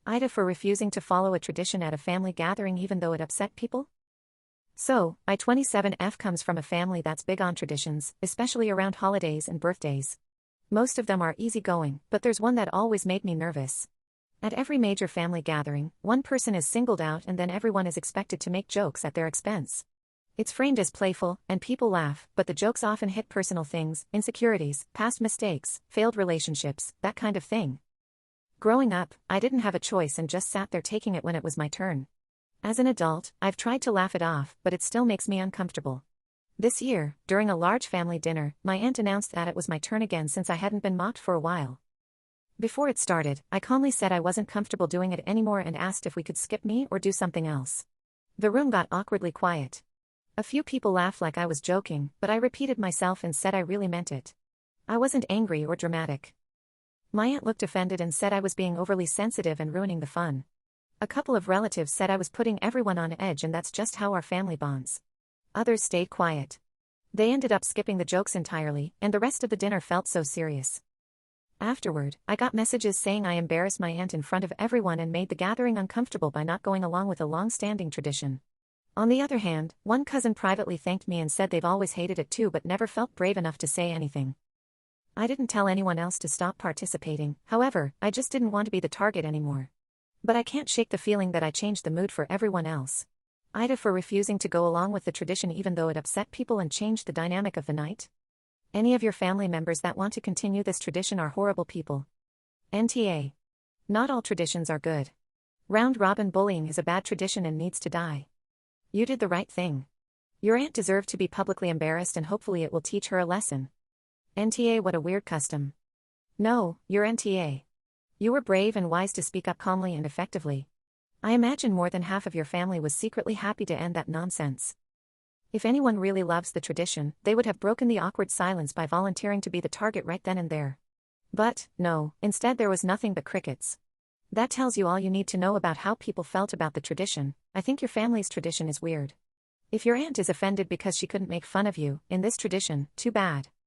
AITA for refusing to follow a tradition at a family gathering even though it upset people? So, I-27F comes from a family that's big on traditions, especially around holidays and birthdays. Most of them are easygoing, but there's one that always made me nervous. At every major family gathering, one person is singled out and then everyone is expected to make jokes at their expense. It's framed as playful, and people laugh, but the jokes often hit personal things, insecurities, past mistakes, failed relationships, that kind of thing. Growing up, I didn't have a choice and just sat there taking it when it was my turn. As an adult, I've tried to laugh it off, but it still makes me uncomfortable. This year, during a large family dinner, my aunt announced that it was my turn again since I hadn't been mocked for a while. Before it started, I calmly said I wasn't comfortable doing it anymore and asked if we could skip me or do something else. The room got awkwardly quiet. A few people laughed like I was joking, but I repeated myself and said I really meant it. I wasn't angry or dramatic. My aunt looked offended and said I was being overly sensitive and ruining the fun. A couple of relatives said I was putting everyone on edge and that's just how our family bonds. Others stayed quiet. They ended up skipping the jokes entirely, and the rest of the dinner felt so serious. Afterward, I got messages saying I embarrassed my aunt in front of everyone and made the gathering uncomfortable by not going along with a long-standing tradition. On the other hand, one cousin privately thanked me and said they've always hated it too but never felt brave enough to say anything. I didn't tell anyone else to stop participating, however, I just didn't want to be the target anymore. But I can't shake the feeling that I changed the mood for everyone else. AITA for refusing to go along with the tradition even though it upset people and changed the dynamic of the night? Any of your family members that want to continue this tradition are horrible people. NTA. Not all traditions are good. Round-robin bullying is a bad tradition and needs to die. You did the right thing. Your aunt deserved to be publicly embarrassed and hopefully it will teach her a lesson. NTA, what a weird custom. No, you're NTA. You were brave and wise to speak up calmly and effectively. I imagine more than half of your family was secretly happy to end that nonsense. If anyone really loves the tradition, they would have broken the awkward silence by volunteering to be the target right then and there. But, no, instead there was nothing but crickets. That tells you all you need to know about how people felt about the tradition. I think your family's tradition is weird. If your aunt is offended because she couldn't make fun of you in this tradition, too bad.